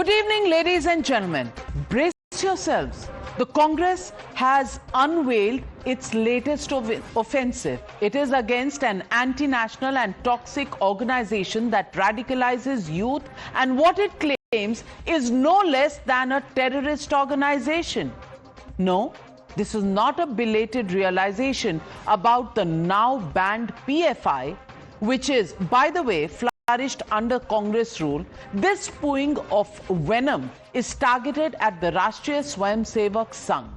Good evening, ladies and gentlemen. Brace yourselves. The Congress has unveiled its latest offensive. It is against an anti-national and toxic organization that radicalizes youth, and what it claims is no less than a terrorist organization. No, this is not a belated realization about the now banned PFI, which is, by the way, flourished under Congress rule. This spewing of venom is targeted at the Rashtriya Swayamsevak Sangh.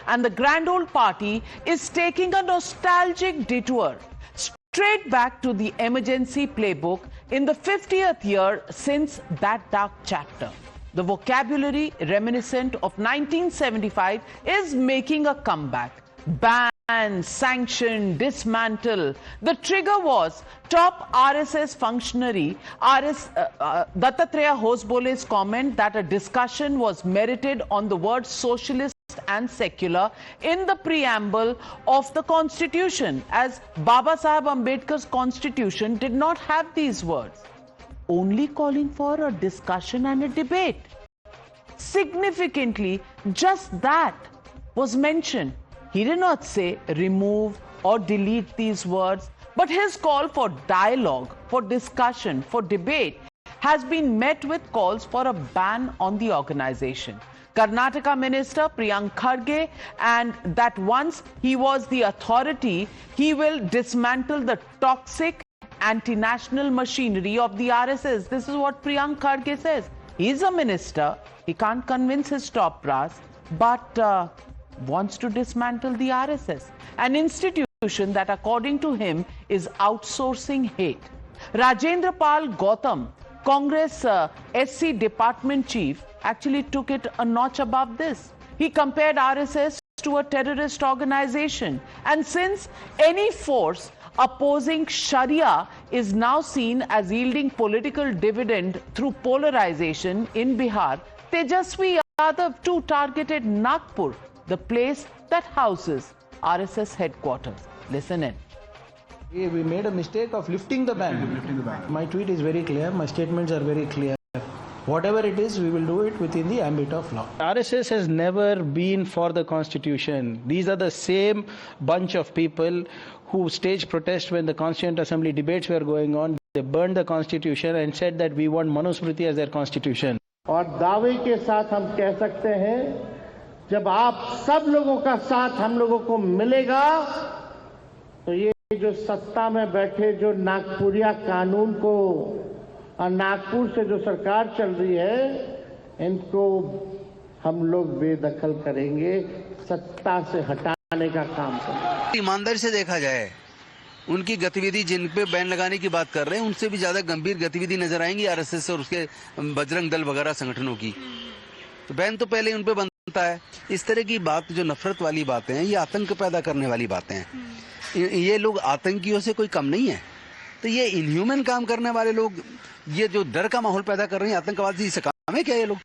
And the Grand Old Party is taking a nostalgic detour straight back to the emergency playbook in the 50th year since that dark chapter. The vocabulary reminiscent of 1975 is making a comeback. Ban, sanction, dismantle. The trigger was top RSS functionary Dattatreya Hosbole's comment that a discussion was merited on the words socialist and secular in the preamble of the Constitution, as Baba Saheb Ambedkar's Constitution did not have these words, only calling for a discussion and a debate. Significantly, just that was mentioned. He did not say remove or delete these words, but his call for dialogue, for discussion, for debate has been met with calls for a ban on the organization. Karnataka Minister Priyank Kharge, and that once he was the authority, he will dismantle the toxic anti-national machinery of the RSS. This is what Priyank Kharge says. He's a minister, he can't convince his top brass, but wants to dismantle the RSS, an institution that according to him is outsourcing hate. Rajendra Pal Gautam, Congress SC department chief, actually took it a notch above this. He compared RSS to a terrorist organization, and since any force opposing Sharia is now seen as yielding political dividend through polarization in Bihar, Tejaswi Yadav too targeted Nagpur, the place that houses RSS headquarters. Listen in. We made a mistake of lifting the ban. My tweet is very clear, my statements are very clear. Whatever it is, we will do it within the ambit of law. RSS has never been for the Constitution. These are the same bunch of people who staged protest when the Constituent Assembly debates were going on. They burned the Constitution and said that we want Manusmriti as their Constitution. और दावे के साथ हम कह सकते हैं, जब आप सब लोगों का साथ हम लोगों को मिलेगा, तो ये जो सत्ता में बैठे जो नागपुरिया कानून को और नागपुर से जो सरकार चल रही है, इनको हम लोग बेदखल करेंगे, सत्ता से हटाने का काम करेंगे। ईमानदारी से देखा जाए, उनकी गतिविधि जिन पे बैन लगाने की बात कर रहे हैं, उनसे भी ज्यादा गंभीर गतिविधि नजर आएंगी आरएसएस और उसके बजरंग दल वगैरह संगठनों की। तो बैन तो पहले उन पे बनता है। इस तरह की बात, जो नफरत वाली बातें हैं, ये आतंक पैदा करने वाली बातें हैं। ये लोग आतंकियों से कोई कम नहीं है। तो ये इनह्यूमन काम करने वाले लोग, ये जो डर का माहौल पैदा कर रहे हैं, आतंकवादी से काम है क्या ये लोग?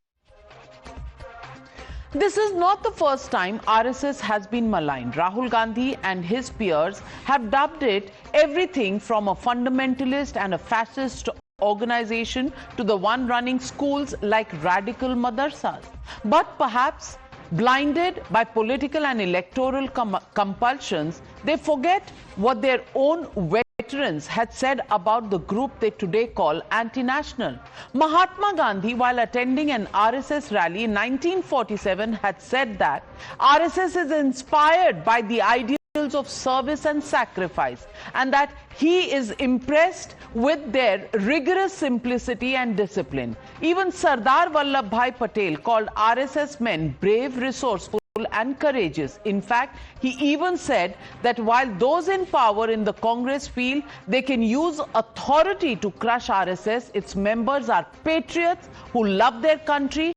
This is not the first time RSS has been maligned. Rahul Gandhi and his peers have dubbed it everything from a fundamentalist and a fascist organization to the one running schools like radical madrasas. But perhaps blinded by political and electoral compulsions, they forget what their own veterans had said about the group they today call anti-national. Mahatma Gandhi, while attending an RSS rally in 1947, had said that RSS is inspired by the ideals of service and sacrifice, and that he is impressed with their rigorous simplicity and discipline. Even Sardar Vallabhbhai Patel called RSS men brave, resourceful and courageous. In fact, he even said that while those in power in the Congress feel they can use authority to crush RSS, its members are patriots who love their country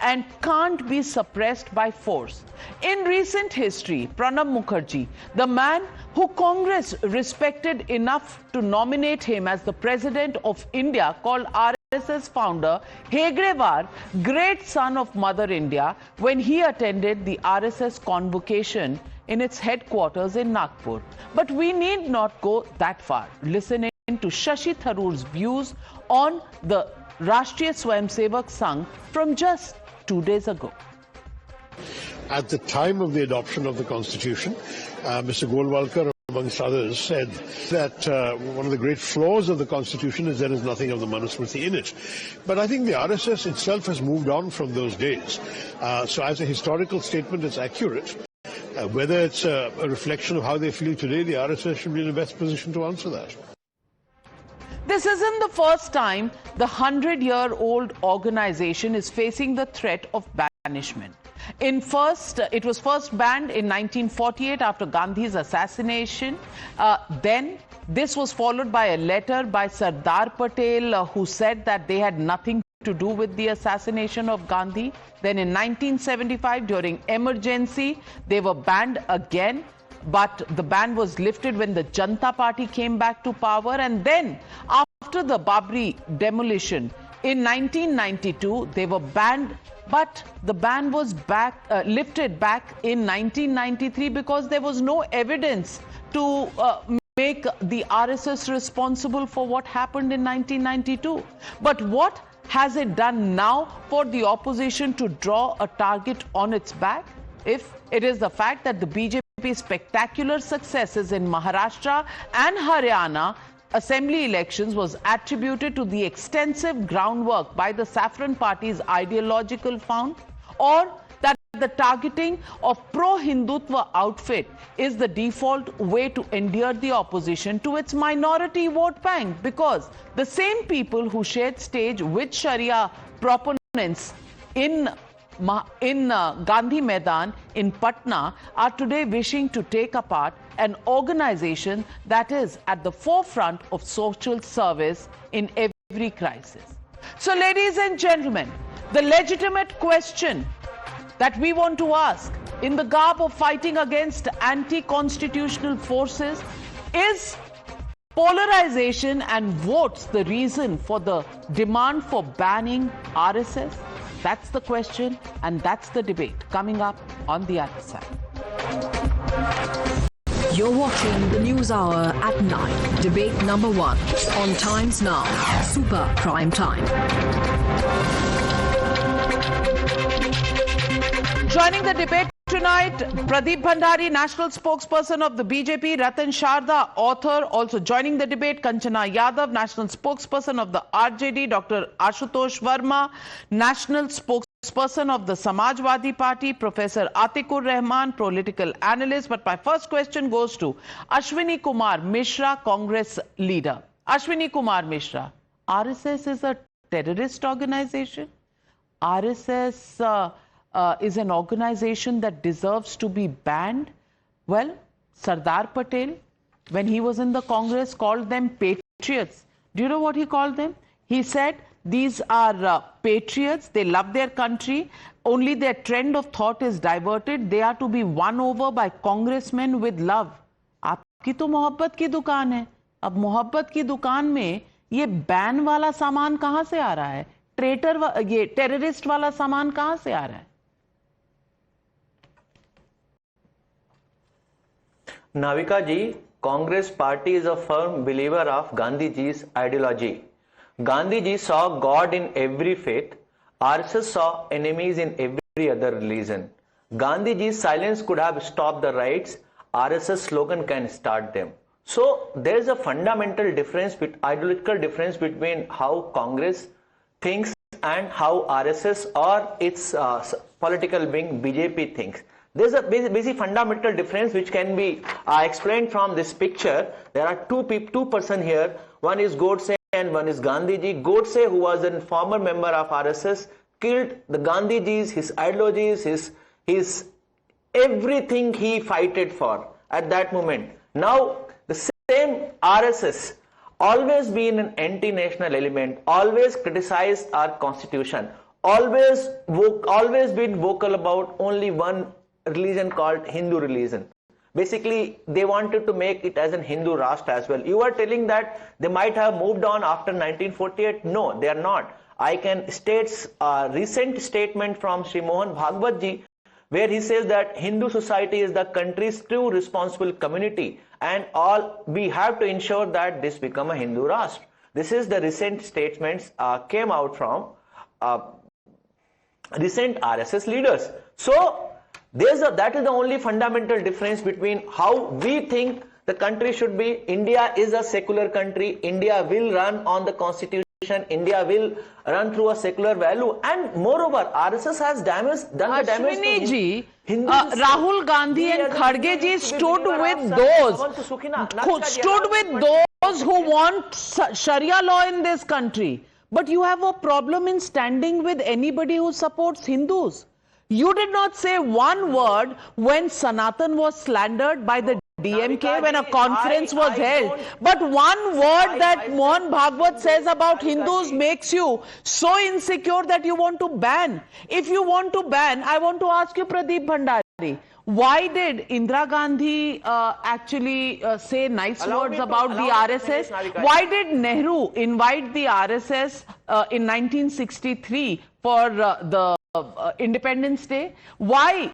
and can't be suppressed by force. In recent history, Pranab Mukherjee, the man who Congress respected enough to nominate him as the President of India, called RSS founder Hegrewar great son of Mother India when he attended the RSS convocation in its headquarters in Nagpur. But we need not go that far. Listen in to Shashi Tharoor's views on the Rashtriya Swayamsevak Sangh from just 2 days ago. At the time of the adoption of the Constitution, Mr. Golwalkar, amongst others, said that one of the great flaws of the Constitution is there is nothing of the Manusmriti in it. But I think the RSS itself has moved on from those days. So as a historical statement, it's accurate. Whether it's a reflection of how they feel today, the RSS should be in the best position to answer that. This isn't the first time the 100-year-old organization is facing the threat of banishment. It was first banned in 1948 after Gandhi's assassination. Then this was followed by a letter by Sardar Patel, who said that they had nothing to do with the assassination of Gandhi. Then in 1975, during emergency, they were banned again. But the ban was lifted when the Janata Party came back to power. And then after the Babri demolition in 1992, they were banned. But the ban was lifted back in 1993 because there was no evidence to make the RSS responsible for what happened in 1992. But what has it done now for the opposition to draw a target on its back? If it is the fact that the BJP's spectacular successes in Maharashtra and Haryana assembly elections was attributed to the extensive groundwork by the Saffron Party's ideological front, or that the targeting of pro-Hindutva outfit is the default way to endear the opposition to its minority vote bank, because the same people who shared stage with Sharia proponents in Gandhi Maidan in Patna are today wishing to take apart an organization that is at the forefront of social service in every crisis. So, ladies and gentlemen, the legitimate question that we want to ask in the garb of fighting against anti-constitutional forces is polarization and votes the reason for the demand for banning RSS? That's the question, and that's the debate coming up on the other side. You're watching the News Hour at 9. Debate number 1 on Times Now. Super Prime Time. Joining the debate tonight, Pradeep Bhandari, national spokesperson of the BJP, Ratan Sharda, author. Also joining the debate, Kanchana Yadav, national spokesperson of the RJD, Dr. Ashutosh Verma, national spokesperson of the Samajwadi Party, Professor Atikur Rahman, political analyst. But my first question goes to Ashwini Kumar Mishra, Congress leader. Ashwini Kumar Mishra, RSS is a terrorist organization? RSS is an organization that deserves to be banned? Well, Sardar Patel, when he was in the Congress, called them patriots. Do you know what he called them? He said, these are patriots, they love their country, only their trend of thought is diverted, they are to be won over by congressmen with love. आपकी तो मोहब्बत की दुकान है. अब मोहब्बत की दुकान में ये बैन वाला सामान कहां से आ रहा है? ये टेररिस्ट वाला सामान कहां से आ रहा है? Navika ji, Congress party is a firm believer of Gandhi ji's ideology. Gandhi ji saw God in every faith. RSS saw enemies in every other religion. Gandhi ji's silence could have stopped the riots. RSS slogan can start them. So there is a fundamental difference, ideological difference between how Congress thinks and how RSS or its political wing BJP thinks. There's a basic fundamental difference which can be explained from this picture. There are two persons here. One is Godse and one is Gandhiji. Godse, who was a former member of RSS, killed the Gandhijis, his ideologies, his everything he fighted for at that moment. Now the same RSS always been an anti-national element, always criticized our constitution, always been vocal about only one religion called Hindu religion. Basically, they wanted to make it as an Hindu Rashtra as well. You are telling that they might have moved on after 1948. No, they are not. I can state a recent statement from Sri Mohan Bhagwat ji, where he says that Hindu society is the country's true responsible community and all we have to ensure that this become a Hindu Rashtra. This is the recent statements came out from recent RSS leaders. So that is the only fundamental difference between how we think the country should be. India is a secular country. India will run on the constitution. India will run through a secular value, and moreover, RSS has done the damage to Hindu. Rahul Gandhi and Kharge ji stood with those who want Sharia law in this country. But you have a problem in standing with anybody who supports Hindus. You did not say one word when Sanatan was slandered by the DMK when a conference was held. But one word that Mohan Bhagwat says about Hindus makes you so insecure that you want to ban. If you want to ban, I want to ask you, Pradeep Bhandari, why did Indira Gandhi actually say nice words about the RSS? Why did Nehru invite the RSS in 1963 for the Independence Day? Why?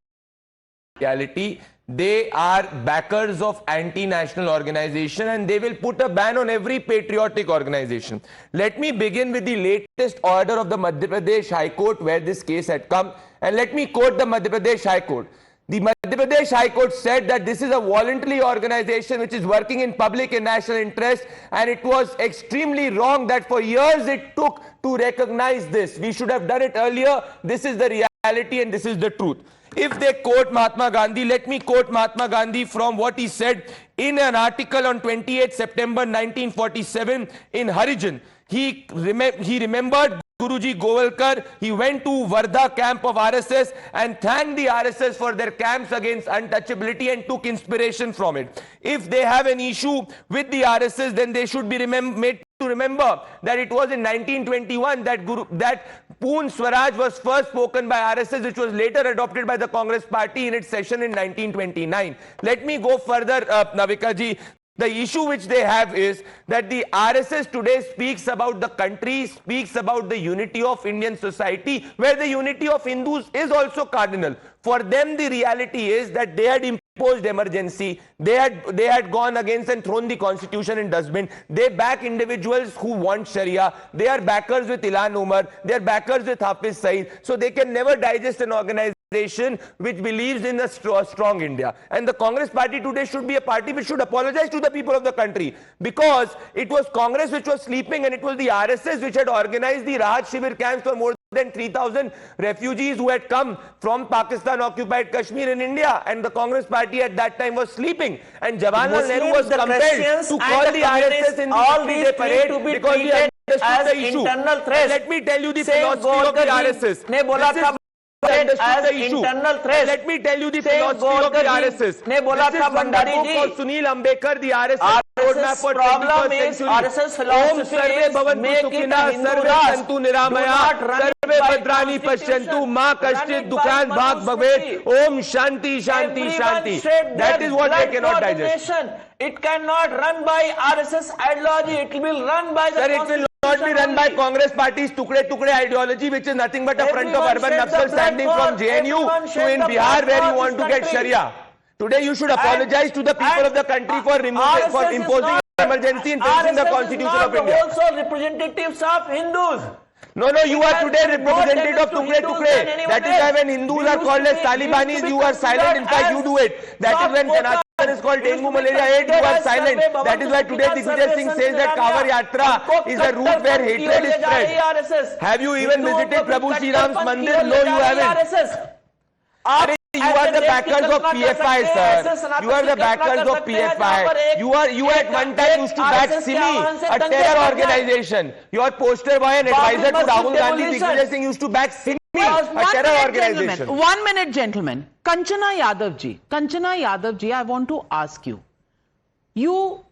Reality, they are backers of anti-national organization, and they will put a ban on every patriotic organization. Let me begin with the latest order of the Madhya Pradesh High Court where this case had come, and let me quote the Madhya Pradesh High Court. The Madhya Pradesh High Court said that this is a voluntary organization which is working in public and national interest, and it was extremely wrong that for years it took to recognize this. We should have done it earlier. This is the reality and this is the truth. If they quote Mahatma Gandhi, let me quote Mahatma Gandhi from what he said in an article on 28 September 1947 in Harijan. He remembered Guruji Govalkar. He went to Wardha camp of RSS and thanked the RSS for their camps against untouchability and took inspiration from it. If they have an issue with the RSS, then they should be made to remember that it was in 1921 that Poon Swaraj was first spoken by RSS, which was later adopted by the Congress party in its session in 1929. Let me go further, Navika ji. The issue which they have is that the RSS today speaks about the country, speaks about the unity of Indian society, where the unity of Hindus is also cardinal. For them, the reality is that they had imposed emergency. They had gone against and thrown the constitution in dustbin. They back individuals who want Sharia. They are backers with Ilhan Omar. They are backers with Hafiz Saeed. So they can never digest an organization which believes in a strong India. And the Congress party today should be a party which should apologize to the people of the country, because it was Congress which was sleeping, and it was the RSS which had organized the Rahat Shivir camps for more than 3,000 refugees who had come from Pakistan occupied Kashmir in India, and the Congress party at that time was sleeping, and Jawaharlal Nehru was compelled to call the RSS in the Day parade because he understood the issue. Let me tell you the philosophy of the RSS. As internal threat. Let me tell you the philosophy of the RSS. This is Bhandari for Sunil Ambedkar, the RSS roadmap for 21st century. RSS philosophy is make it a Hindu Rashtra. Do not run सर्वे भद्राणि पश्यन्तु मा कश्चित् दुःखान् भाग् भवेत् ओम शांति शांति शांति. That is what they cannot digest. It cannot run by RSS ideology. It will run by the Sir, it will not be run by Congress party's tukde ideology, which is nothing but a front of urban Naxal standing from JNU to in Bihar, where you want to get Sharia. Today you should apologize to the people of the country for imposing emergency and changing the constitution of India. Also representatives of Hindus. No, you are today representative of tukde. That is why when Hindus are called as Talibanis, you are silent. In fact, you do it. That is when Sanatan is called dengue malaria 8, you are silent. That is why today Digvijay Singh says that Kavar Yatra is a route where hatred is spread. Have you even visited Prabhu Sri Ram's Mandir? No, you haven't. You are the backers of PFI, sir. You are the backers of PFI. You at one time used to back SIMI, a terror organization. Your poster boy and advisor to Rahul Gandhi, Digvijay Singh, used to back SIMI, a terror organization. 1 minute, gentlemen. Kanchana Yadav ji, I want to ask you. You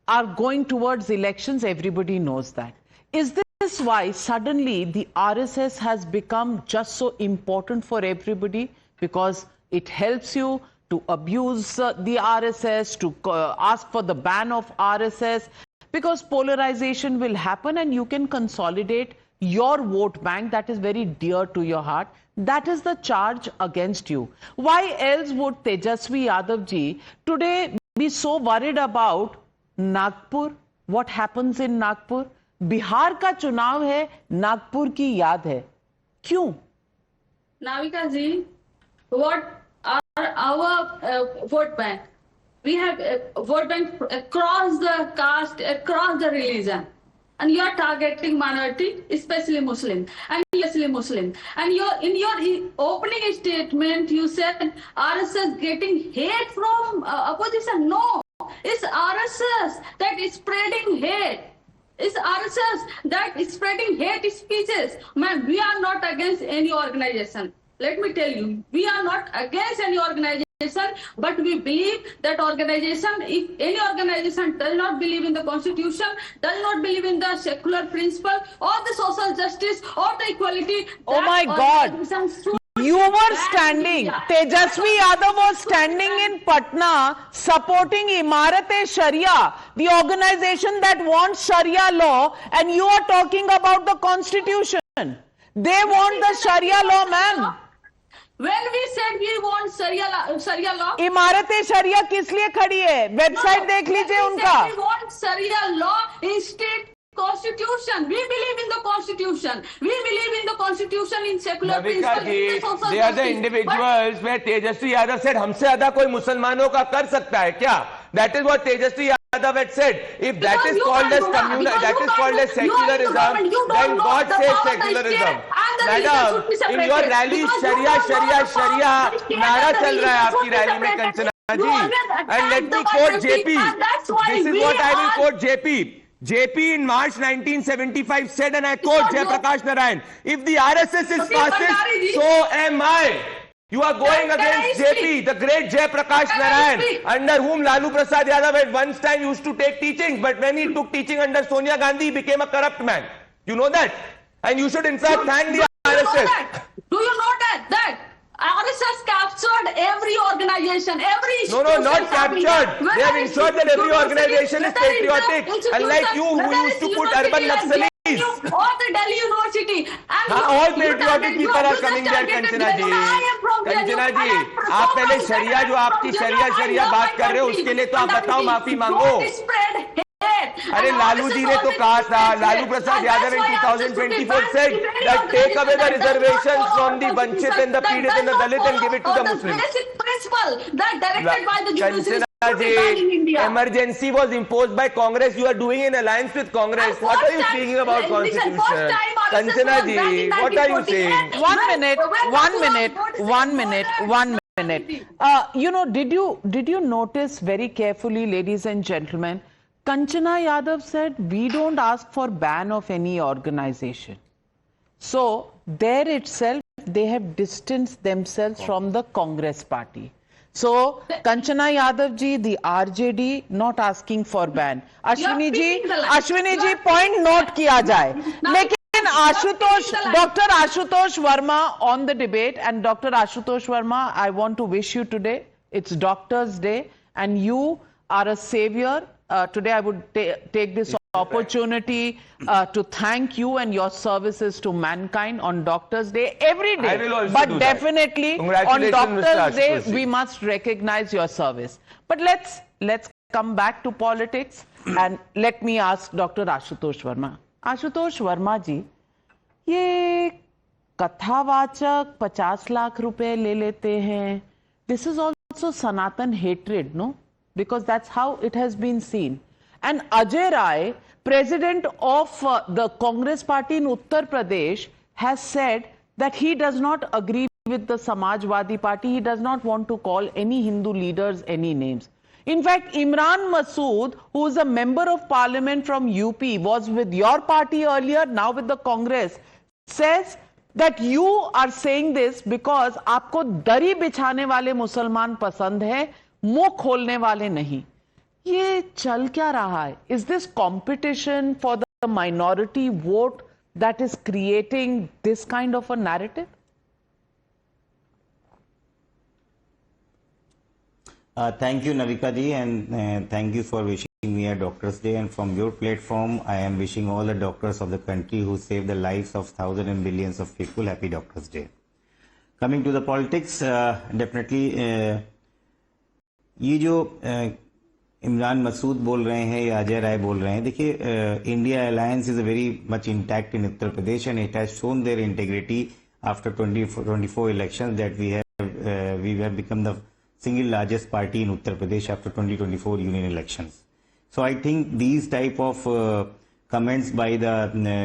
are going towards elections, everybody knows that. Is this why suddenly the RSS has become just so important for everybody? Because it helps you to abuse the RSS, to ask for the ban of RSS, because polarization will happen and you can consolidate your vote bank that is very dear to your heart. That is the charge against you. Why else would Tejasvi Yadav ji today be so worried about Nagpur, what happens in Nagpur? Bihar का चुनाव है, नागपुर की याद है. क्यों? Navika ji, what are our vote bank? We have a vote bank across the caste, across the religion. And you are targeting minority, especially Muslim. And in your opening statement, you said RSS getting hate from opposition. No, it's RSS that is spreading hate. It's RSS that is spreading hate speeches. Man, we are not against any organization. Let me tell you, we are not against any organization, but we believe that organization, if any organization does not believe in the constitution, does not believe in the secular principle or the social justice or the equality. Oh my God. You were standing, Tejasvi Yadav was standing in Patna supporting Imarat-e-Sharia, the organization that wants Sharia law, and you are talking about the constitution. They want the Sharia law, ma'am. When we said we want Sharia law, इमारत-ए-शरिया किस लिए खड़ी है? Website देख लीजिए उनका. We want Sharia law instead constitution. We believe in the constitution. We believe in the constitution in secular principle. They are the individuals where Tejasvi Yadav said हमसे ज्यादा कोई मुसलमानों का कर सकता है क्या? That is what Tejasvi Yadav had said. If that is called as communal, that is called as secularism, then God says secularism. Madam, in your rally Sharia नारा चल रहा है आपकी रैली में कंचना जी. And let me quote JP. This is what I will quote JP. JP in March 1975 said, and I quote Jayaprakash Narayan, if the RSS is fascist, so am I. You are going against JP, the great Jayaprakash Narayan, under whom Lalu Prasad Yadav at one time used to take teaching, but when he took teaching under Sonia Gandhi, he became a corrupt man. You know that? And you should in fact thank the RSS. Do you know that RSS captured every organization, every No, not captured. They have ensured that every organization is patriotic. Unlike you who used to put urban Naxalis. Or the Delhi University. all patriotic people are coming there, Kanchana जी. कंचना जी, आप पहले शरिया जो आपकी शरिया बात कर रहे हो उसके लिए तो आप बताओ, माफी मांगो. अरे लालू जी ने तो कहा था, Lalu Prasad Yadav in 2024 said that take away the reservations from the Vanchit and the Peedit and the Dalit and give it to the Muslims. Principle that directed by the judiciary. Emergency was imposed by Congress. You are doing an alliance with Congress. What are you speaking about constitution? Kanchana ji, what are you saying? 1 minute. Did you notice very carefully, ladies and gentlemen, Kanchana Yadav said, we don't ask for ban of any organization. So, there itself, they have distanced themselves from the Congress party. So, Kanchana Yadav ji, the RJD, not asking for ban. Ashwini ji, point note kiya jaye. Lekin Dr. Ashutosh Verma on the debate, and Dr. Ashutosh Verma, I want to wish you today, it's Doctor's Day, and you are a savior. Today I would take this opportunity to thank you and your services to mankind on Doctor's Day every day. I will also but do definitely that. on Doctor's Day Ashutosh. we must recognize your service. But let's come back to politics and let me ask Dr. Ashutosh Verma. Ashutosh Verma ji, ये कथावाचक 50 लाख रुपए ले लेते हैं. This is also Sanatan hatred, no? Because that's how it has been seen. And Ajay Rai, president of the Congress party in Uttar Pradesh, has said that he does not agree with the Samajwadi party. He does not want to call any Hindu leaders any names. In fact, Imran Masood, who is a member of parliament from UP, was with your party earlier, now with the Congress, says that you are saying this because आपको दरी बिछाने वाले मुसलमान पसंद है, मुंह खोलने वाले नहीं. ये चल क्या रहा है? Is this competition for the minority vote that is creating this kind of a narrative? Thank you, Navika ji, and thank you for wishing me a Doctor's Day. And from your platform, I am wishing all the doctors of the country who save the lives of thousands and millions of people happy Doctor's Day. Coming to the politics, definitely ये जो इमरान मसूद बोल रहे हैं या अजय राय बोल रहे हैं, देखिए India alliance is very much intact in Uttar Pradesh and it has shown their integrity after 2024 elections that we have become the single largest party in Uttar Pradesh after 2024 union elections. So I think these type of comments by the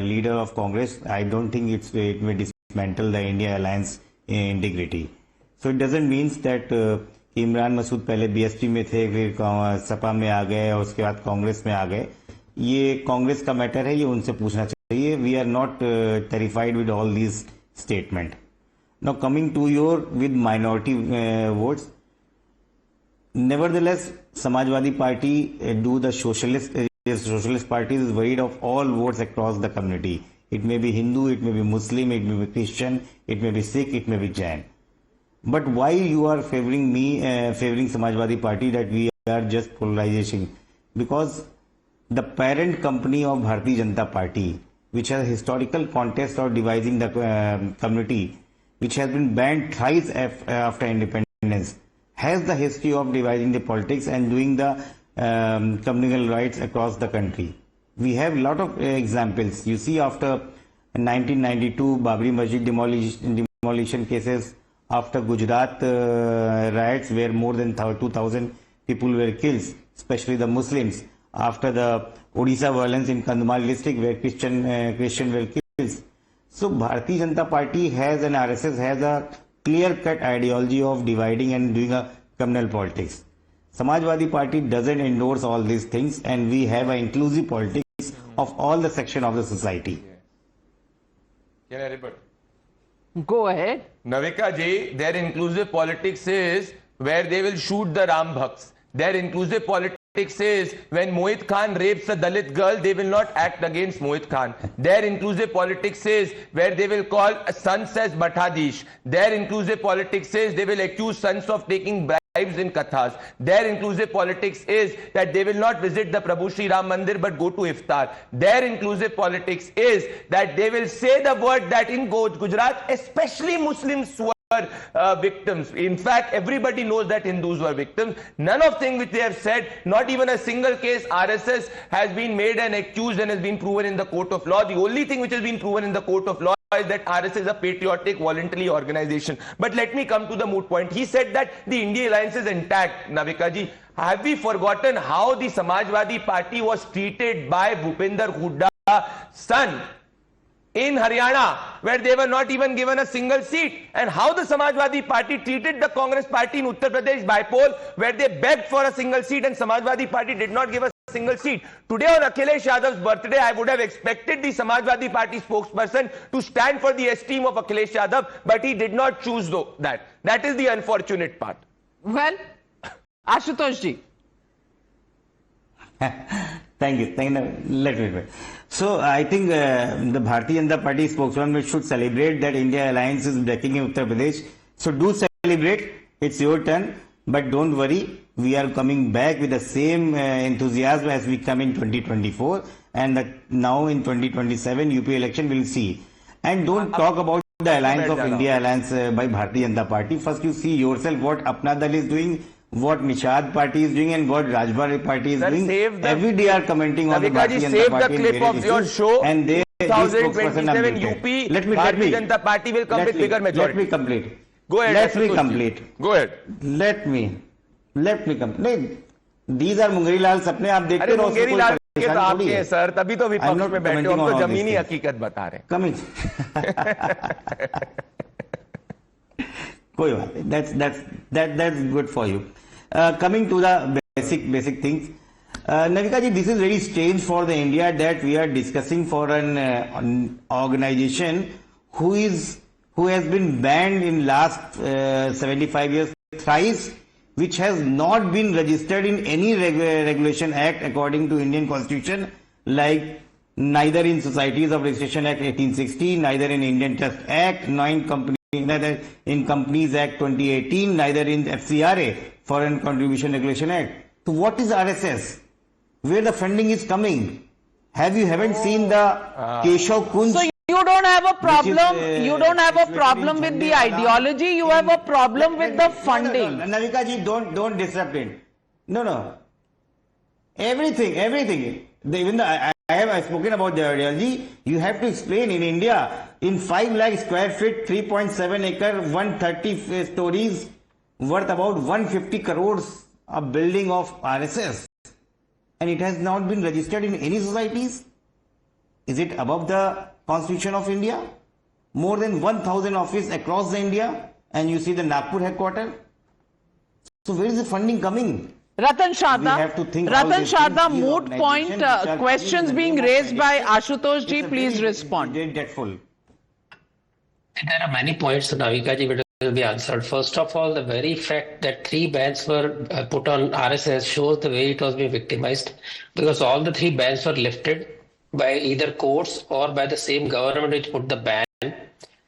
leader of Congress, I don't think it may dismantle the India alliance integrity. So it doesn't mean that Imran Masood पहले बीएसपी में थे, फिर सपा में आ गए और उसके बाद कांग्रेस में आ गए. ये कांग्रेस का मैटर है, ये उनसे पूछना चाहिए. We are not terrified with all these statement. Now coming to your with minority votes, nevertheless Samajwadi Party the socialist parties is worried of all votes across the community. It may be Hindu, it may be Muslim, it may be Christian, it may be Sikh, it may be Jain. But why you are favoring Samajwadi Party that we are just polarizing? Because the parent company of Bharatiya Janata Party, which has a historical contest of dividing the community, which has been banned thrice after independence, has the history of dividing the politics and doing the communal rights across the country. We have a lot of examples. You see, after 1992 Babri Masjid demolition cases, after Gujarat riots where more than 2,000 people were killed, especially the Muslims, after the Odisha violence in Kandhamal district where Christian were killed. So Bharatiya Janata Party has and RSS has a clear-cut ideology of dividing and doing a communal politics. Samajwadi Party doesn't endorse all these things, and we have an inclusive politics of all the section of the society. Can I rebut? Go ahead. Navika ji, their inclusive politics is where they will shoot the Ram Bhaks. Their inclusive politics is when Mohit Khan rapes a Dalit girl, they will not act against Mohit Khan. Their inclusive politics is where they will call sons as Bathadish. Their inclusive politics is they will accuse sons of taking bribes in kathas. Their inclusive politics is that they will not visit the Prabhu Shri Ram Mandir but go to iftar. Their inclusive politics is that they will say the word that in Gujarat, especially Muslims were victims. In fact, everybody knows that Hindus were victims. None of things which they have said, not even a single case RSS has been made and accused and has been proven in the court of law. The only thing which has been proven in the court of law is that RSS is a patriotic voluntary organization. But let me come to the moot point. He said that the India alliance is intact. Navika ji, have we forgotten how the Samajwadi Party was treated by Bhupender Hooda's son in Haryana, where they were not even given a single seat, and how the Samajwadi Party treated the Congress Party in Uttar Pradesh by poll, where they begged for a single seat and Samajwadi Party did not give a single seat. Today on Akhilesh Yadav's birthday, I would have expected the Samajwadi Party spokesperson to stand for the esteem of Akhilesh Yadav, but he did not choose that. That is the unfortunate part. Well, Ashutosh ji. Thank you. Let me. So I think the Bharatiya Janata Party spokesman should celebrate that India alliance is breaking in Uttar Pradesh. So do celebrate. It's your turn. But don't worry. We are coming back with the same enthusiasm as we come in 2024. And now in 2027 UP election we'll see. And don't talk about the alliance of India alliance by Bharatiya Janata Party. First you see yourself what Apna Dal is doing, what Nishad Party is doing and what Rajbari Party is doing. Every day are commenting on the Bharatiya Janata Party. Save the clip of your show. And they 2027 UP, Bharatiya Janata Party will come with bigger majority. Let me complete. Go ahead. Let me complete. Go ahead. Let me complete. These are Mungeri Lal sapne आप देखते अरे मुंगेरी लाल के तो आपके हैं sir, तभी तो विपक्ष में बैठे हो, हम तो जमीनी हकीकत बता रहे हैं. Coming. कोई बात नहीं. That's good for you. Coming to the basic things. Navika ji, this is very strange for the India that we are discussing for an organization who has been banned in last 75 years thrice, which has not been registered in any regulation act according to Indian Constitution, like neither in Societies of Registration Act 1860, neither in Indian Trust Act, neither in Companies Act 2018, neither in FCRA, Foreign Contribution Regulation Act. So what is RSS? Where the funding is coming? Haven't seen the Keshav Kunj? So you don't have a problem. You don't have a problem with the ideology. You have a problem with the funding. No, Navika ji, don't disrupt it. No. Everything. I have spoken about the ideology. You have to explain in India, in 5 lakh square feet, 3.7 acre, 130 stories, worth about 150 crores, a building of RSS. And it has not been registered in any societies. Is it above the Constitution of India? More than 1,000 offices across the India, and you see the Nagpur headquarters. So where is the funding coming? Ratan Sharda, have to think all Ratan these Sharda, things, these moot organizations point, which are coming questions in the being name of raised by education. Ashutosh ji, It's a please very respond. dreadful. There are many points, Navika ji, which will be answered. First of all, the very fact that 3 bans were put on RSS shows the way it was being victimized, because all the 3 bans were lifted by either courts or by the same government which put the ban.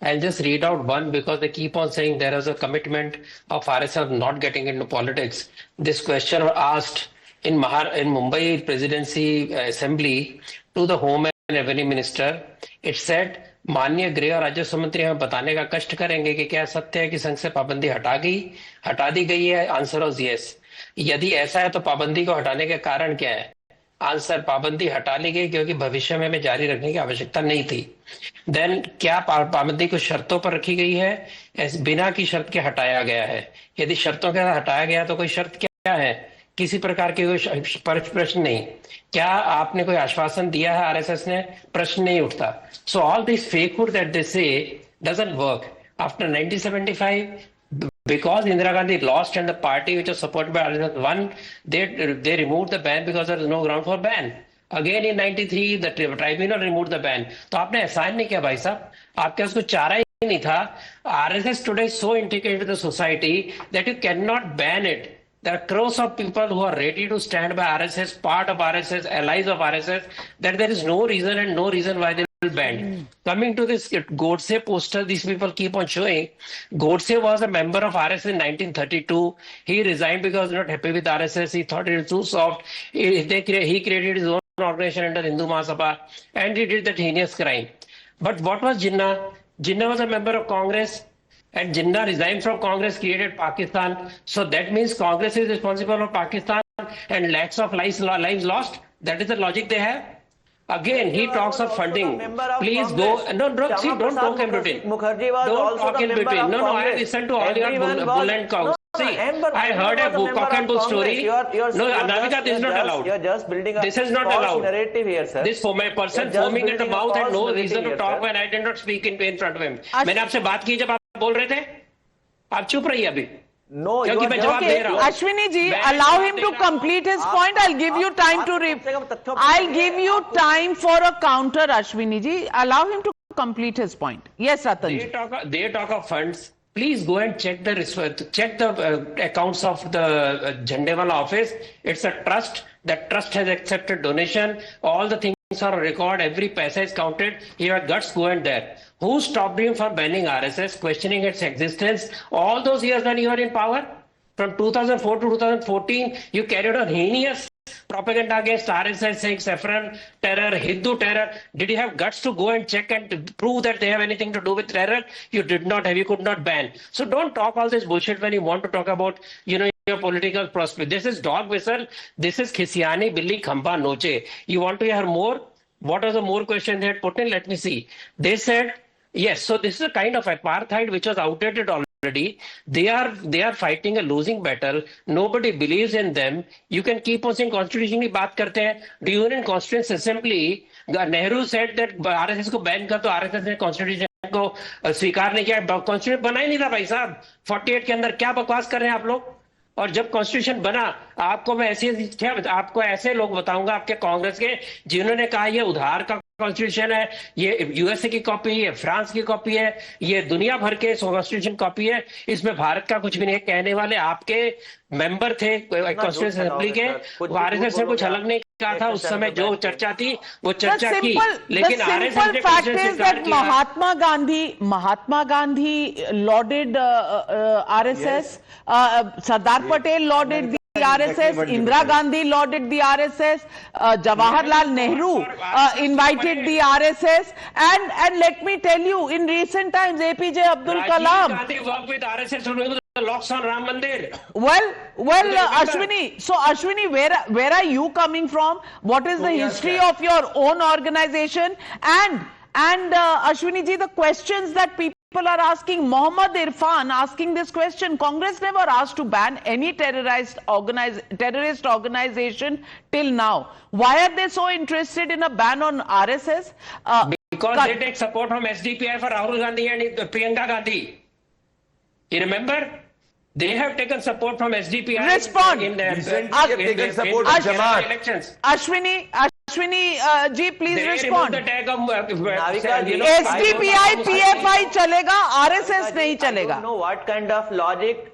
I'll just read out one because they keep on saying there is a commitment of RSS not getting into politics. This question was asked in Mumbai Presidency Assembly to the Home and Revenue Minister. It said, माननीय गृह और राजस्व मंत्री हमें बताने का कष्ट करेंगे कि क्या सत्य है कि संघ से पाबंदी हटा दी गई है? Answer was yes. यदि ऐसा है तो पाबंदी को हटाने के कारण क्या है? आंसर, पाबंदी हटा ली गई क्योंकि भविष्य में हमें जारी रखने की आवश्यकता नहीं थी. देन क्या पाबंदी को शर्तों पर रखी गई है? बिना की शर्त के हटाया गया है. यदि शर्तों के साथ हटाया गया तो कोई शर्त क्या है? किसी प्रकार के कोई प्रश्न नहीं. क्या आपने कोई आश्वासन दिया है आरएसएस ने? प्रश्न नहीं उठता. So all this fakehood that they say doesn't work. After 1975, because Indira Gandhi lost and the party which was supported by RSS won, they removed the ban because there was no ground for ban. Again in 93, the tribunal removed the ban. तो आपने एहसान नहीं किया भाई साहब, आपके उसको चारा ही नहीं था. RSS today is so integrated with the society that you cannot ban it. There are crores of people who are ready to stand by RSS, part of RSS, allies of RSS, that there is no reason why they will ban. Coming to this Godse poster, these people keep on showing. Godse was a member of RSS in 1932. He resigned because he was not happy with RSS. He thought it was too soft. He created his own organization under Hindu Mahasabha, and he did that heinous crime. But what was Jinnah? Jinnah was a member of Congress. And Jinnah resigned from Congress, created Pakistan. So that means Congress is responsible for Pakistan and lakhs of lives lost. That is the logic they have. Again, he talks of funding. Please go. No, don't talk in between. Mukherjee was Don't also talk in the member between. of No, I Congress. listened to all your bull and cows. See, I heard a cock and bull story. No, Navika, this is not allowed. You are just building a This is not false allowed. narrative here, sir. This for my person foaming at the mouth had no reason to talk when I did not speak in front of him. मैंने आपसे बात की जब आप बोल रहे थे, आप चुप रहिए अभी. No, you क्योंकि are मैं just जवाब दे रहा हूँ. Ashwini ji, allow him to complete his point. I'll give you time to I'll give you time for a counter, Ashwini ji. Allow him to complete his point. Yes, Ratan ji. They talk of funds. Please go and check the accounts of the Jhandewala office. It's a trust. That trust has accepted donation. All the things are on record. Every paisa is counted. You have guts, go and there. Who stopped him from banning RSS, questioning its existence? All those years when you were in power, from 2004 to 2014, you carried on heinous propaganda against RSS, saying saffron terror, Hindu terror. Did you have guts to go and check and prove that they have anything to do with terror? You did not have. You could not ban. So don't talk all this bullshit when you want to talk about, your political prospect. This is dog whistle. This is Khisiani Billi Khamba Noche. You want to hear more? What was the more question they had put in? Let me see. They said, yes, so this is a kind of apartheid which was outdated already. They are fighting a losing battle. Nobody believes in them. You can keep on saying constitution की बात करते हैं. The Union Constituent Assembly, Nehru said that RSS को ban कर, तो RSS ने constitution को स्वीकार नहीं किया. Constitution बना ही नहीं था भाई साहब. 48 के अंदर क्या बकवास कर रहे हैं आप लोग? और जब कॉन्स्टिट्यूशन बना, आपको मैं आपको ऐसे लोग बताऊंगा आपके कांग्रेस के, जिन्होंने कहा ये उधार का कॉन्स्टिट्यूशन है, ये यूएसए की कॉपी है, फ्रांस की कॉपी है, ये दुनिया भर के कॉन्स्टिट्यूशन कॉपी है, इसमें भारत का कुछ भी नहीं. कहने वाले आपके मेंबर थे कॉन्स्टिट्यूशन असेंबली के. आरएसएस ने कुछ अलग नहीं कहा था उस समय. जो चर्चा थी वो चर्चा की, लेकिन आरएसएस ने fact is that Mahatma Gandhi lauded RSS, Sardar Patel lauded the RSS, Indira Gandhi lauded the RSS, Jawaharlal Nehru invited the RSS, and let me tell you, in recent times APJ Abdul Kalam. Gandhi worked with RSS the locks on Ram Mandir. Well, Ashwini. So, Ashwini, where are you coming from? What is the history of your own organization? And Ashwini ji, the questions that people are asking, Mohammad Irfan asking this question. Congress never asked to ban any terrorist organization till now. Why are they so interested in a ban on RSS? Because they take support from SDPI for Rahul Gandhi and Priyanka Gandhi. You remember? They have taken support from SDPI. Respond. In the taken support from Jamaat elections. Ashwini ji, please They respond. removed the tag of SDPI, PFI chalega, RSS nahi I don't chalega. know what kind of logic.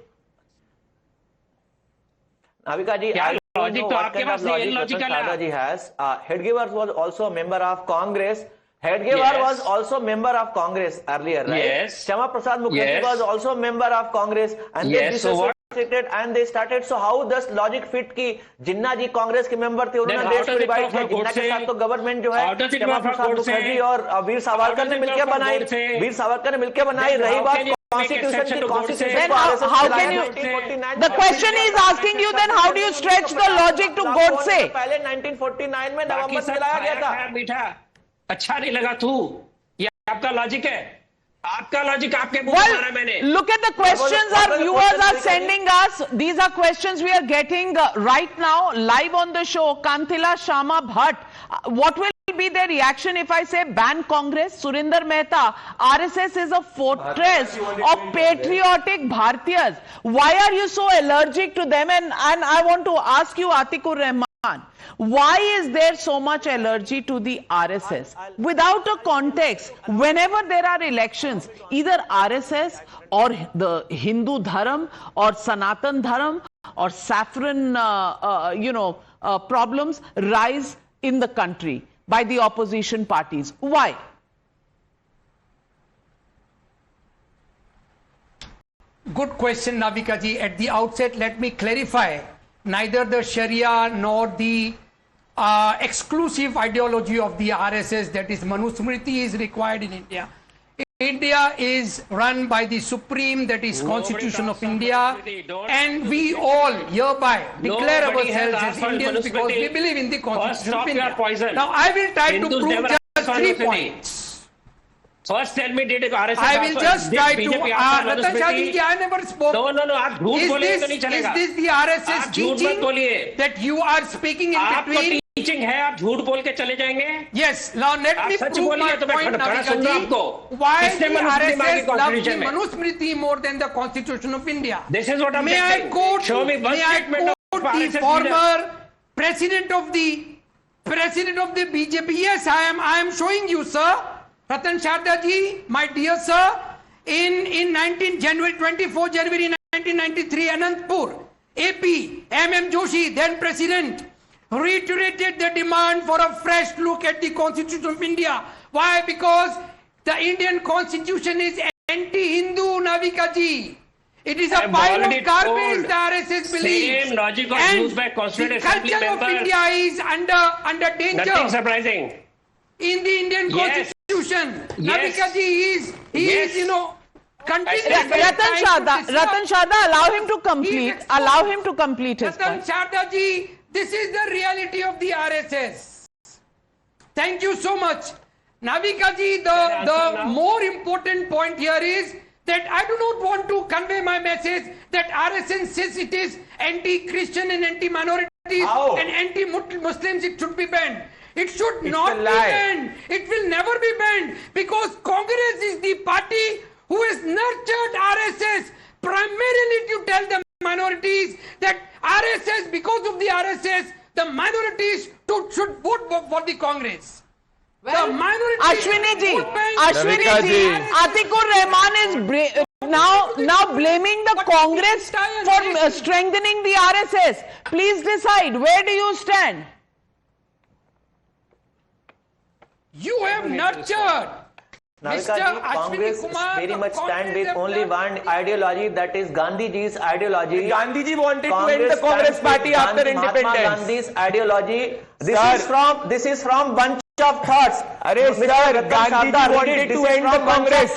Navika ji, क्या I don't logic know तो what आपके kind of पास नहीं, logic illogical Ratan है। Chadha ji has. Hedgewar was also a member of Congress. Hedgewar Yes. was also member of Congress earlier, right? Yes. Shama Prasad Mukherjee Yes. was also a member of Congress, and Yes, they so what? disassociated and they started. So how does logic fit कि जिन्ना जी कांग्रेस के member थे, उन्होंने how देश does को it divide come किया, from जिन्ना के Godse? साथ तो गवर्नमेंट जो है How does it Shama come from Prasad Godse? Mukherjee और वीर सावरकर ने it मिलकर come from बनाई, Godse? वीर सावरकर ने मिलकर बनाई। Then रही how बात can you make constitution exception की, to Godse? कॉन्स्टिट्यूशन Then को RSS how चलाया can you? 1949 The question is asking you. Then how do you stretch the logic to Godse? पहले 1949 में बाकी नवंबर सब में लाया गया खाया था। खाया मीठा अच्छा नहीं लगा तू, ये आपका लॉजिक है, आपका लॉजिक आपके मुंह में मारा मैंने। Well, look at the questions our viewers are sending us. These are questions we are getting right now live on the show. Kantila Shama Bhatt, what will be their reaction if I say ban Congress? Surinder Mehta, RSS is a fortress of patriotic Bhartiyas. Why are you so allergic to them? And I want to ask you, Atikur Rahman, why is there so much allergy to the RSS? Without a context, whenever there are elections, either RSS or the Hindu Dharam or Sanatan Dharam or saffron, problems rise in the country by the opposition parties. Why? Good question, Navika ji. At the outset, let me clarify. Neither the Sharia nor the exclusive ideology of the RSS, that is Manusmriti, is required in India. India is run by the Supreme, that is Constitution of India, and we all hereby declare ourselves as Indians because we believe in the Constitution of India. Now, I will try to prove just 3 points. First tell me, did RSS I will just try to. Ratan Shah ji, I never spoke. No, आप झूठ बोलिए तो नहीं चलेगा। Is this the RSS आप झूठ मत बोलिए। teaching that you are speaking in आपको between? टीचिंग है, आप झूठ बोल के चले जाएंगे। Yes, now let me such prove my बोलिए तो मैं point, खड़ा सुन रहा हूं Navika आपको। ji. Why the किसने मनुस्मृति मांगी RSS loves the कॉन्स्टिट्यूशन में? Manusmriti more than the Constitution of India? This is what I'm May I saying. quote? Show me one May I statement quote of the RSS former president of the BJP? Yes, I am showing you, sir. Ratan Chadha ji, my dear sir, in 24 January 1993, Anantpur, AP, M.M. Joshi, then president, reiterated the demand for a fresh look at the Constitution of India. Why? Because the Indian Constitution is anti-Hindu, Navika ji. It is a pile of garbage, the RSS believes. Same logic was And used by Constituent the Assembly culture of members. India is under danger. Nothing surprising. In the Indian Yes. Constitution, Yes. Navika ji is Yes. continuously Ratan Chadha, allow him to complete. Allow him to complete his Ratan point. Chadha ji, this is the reality of the RSS. Thank you so much. Navika ji, the more important point here is that I do not want to convey my message that RSS says it is anti-Christian and anti-minorities and anti-Muslims, it should be banned. It should not be banned. It will never be banned because Congress is the party who has nurtured RSS primarily to tell the minorities that RSS, because of the RSS, the minorities should vote for the Congress. Well, the minorities Ashwini ji, vote bank- Ashwini ji, Atikur Rahman is now blaming the Congress for strengthening the RSS. Please decide, where do you stand? You have nurtured. Navika ji, Congress very much stand with only one ideology, that is Gandhiji's ideology. Gandhiji wanted to end the Congress party after independence. Mahatma Gandhi's ideology. This is from bunch of thoughts. Arey sir, Gandhi wanted to end the Congress.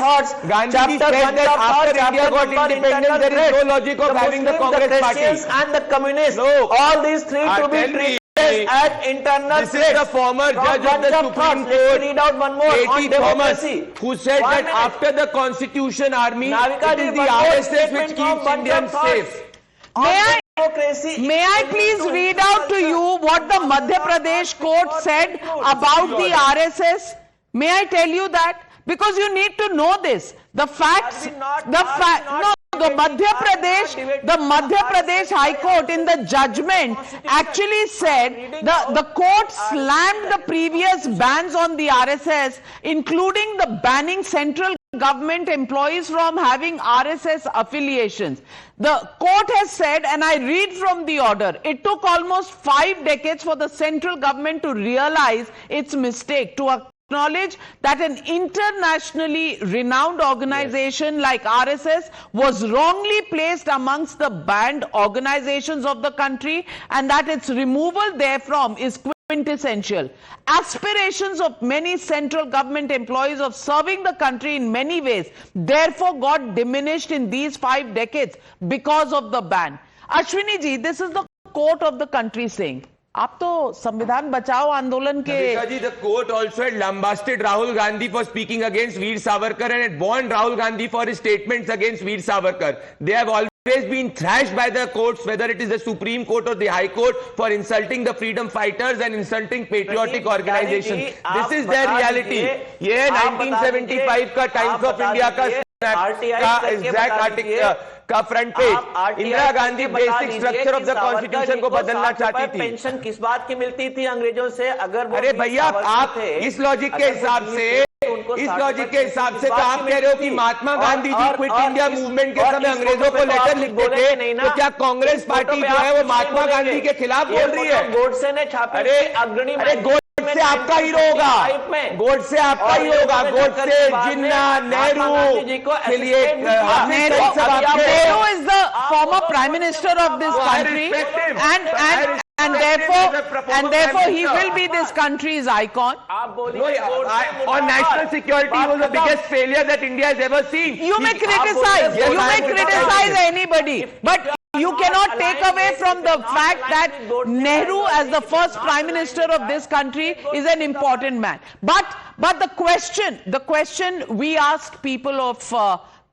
Gandhi said that after India got independence, there is no logic of having the Congress party. And the communists, No. all these three to be treated as internal This is the former judge of the Supreme Court, Read out one more on K.T. Thomas, democracy. who said One that minute. after the Constitution Army, Navika it ji, is the one more RSS statement which from keeps Bunch of Indians Thoughts. safe. May I please read out to you what the Madhya Pradesh court said about the RSS? May I tell you that? Because you need to know this. The facts, the Madhya Pradesh High Court in the judgment actually said the court slammed the previous bans on the RSS, including the banning central government employees from having RSS affiliations. The court has said, and I read from the order, it took almost 5 decades for the central government to realize its mistake, to acknowledge that an internationally renowned organization like RSS was wrongly placed amongst the banned organizations of the country, and that its removal therefrom is quintessential. Aspirations of many central government employees of serving the country in many ways therefore got diminished in these 5 decades because of the ban. Ashwini ji, this is the court of the country saying. आप तो संविधान बचाओ आंदोलन के Navika ji, the court also had lambasted Rahul Gandhi for speaking against Veer Savarkar and had warned Rahul Gandhi for his statements against Veer Savarkar. They have always been thrashed by the courts, whether it is the Supreme Court or the High Court, for insulting the freedom fighters and insulting patriotic organizations. This is their reality. ये 1975 का Times of India का exact article का front page, Indira Gandhi basic structure of the constitution को बदलना चाहती थी. Pension किस बात की मिलती थी अंग्रेजों से? अगर अरे भैया, आप इस लॉजिक के हिसाब से तो आप कह रहे हो कि Mahatma Gandhi ji quit India movement के समय अंग्रेजों को लेटर लिखते थे, तो क्या कांग्रेस पार्टी जो है वो महात्मा गांधी के खिलाफ बोल रही है? गोडसे ने छापे अग्रणी, गोडसे आपका हीरो होगा, गोडसे आपका ही होगा, गोडसे, जिन्ना, नेहरू के लिए. Nehru is the former prime minister of this country, and therefore he will be this country's icon. On national security, he was the biggest failure that India has ever seen. You may criticize anybody, but you cannot take away from the fact that Nehru, as the first prime minister of this country, is an important man. But the question we asked people of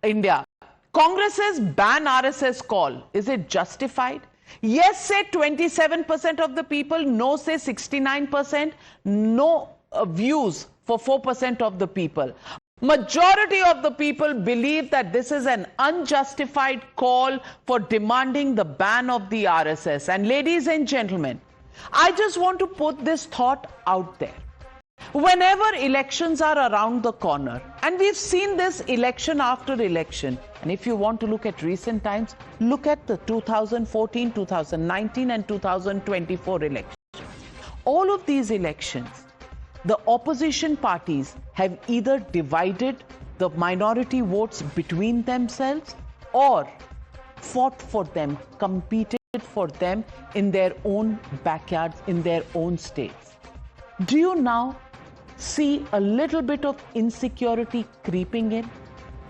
India, Congress's ban RSS call, is it justified? Yes, say 27% of the people, no, say 69%, no views for 4% of the people. Majority of the people believe that this is an unjustified call for demanding the ban of the RSS. And ladies and gentlemen, I just want to put this thought out there. Whenever elections are around the corner, and we've seen this election after election, and if you want to look at recent times, look at the 2014, 2019 and 2024 elections. All of these elections, the opposition parties have either divided the minority votes between themselves or fought for them, competed for them in their own backyards, in their own states. Do you now see a little bit of insecurity creeping in?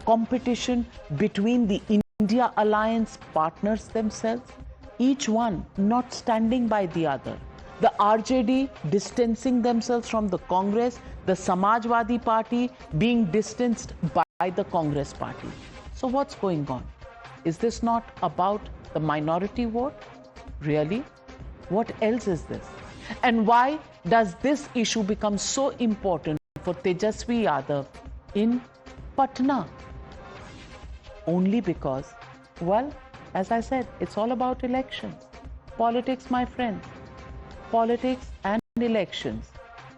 Competition between the India Alliance partners themselves, each one not standing by the other. The RJD distancing themselves from the Congress, the Samajwadi Party being distanced by the Congress Party. So what's going on? Is this not about the minority vote? Really? What else is this? And why does this issue become so important for Tejasvi Yadav in Patna? Only because, well, as I said, it's all about elections. Politics, my friends. Politics and elections.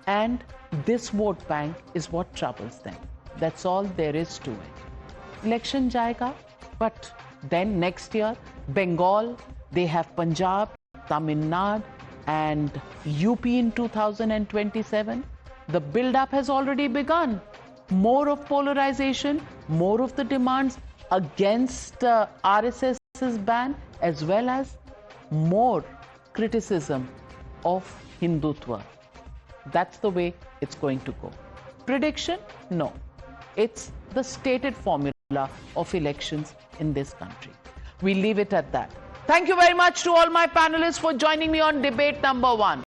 And this vote bank is what troubles them. That's all there is to it. Election jayega, but then next year, Bengal, they have Punjab, Tamil Nadu, and UP in 2027. The build-up has already begun. More of polarization, more of the demands against RSS's ban, as well as more criticism of Hindutva. That's the way it's going to go. Prediction? No. It's the stated formula of elections in this country. We leave it at that. Thank you very much to all my panelists for joining me on debate number 1.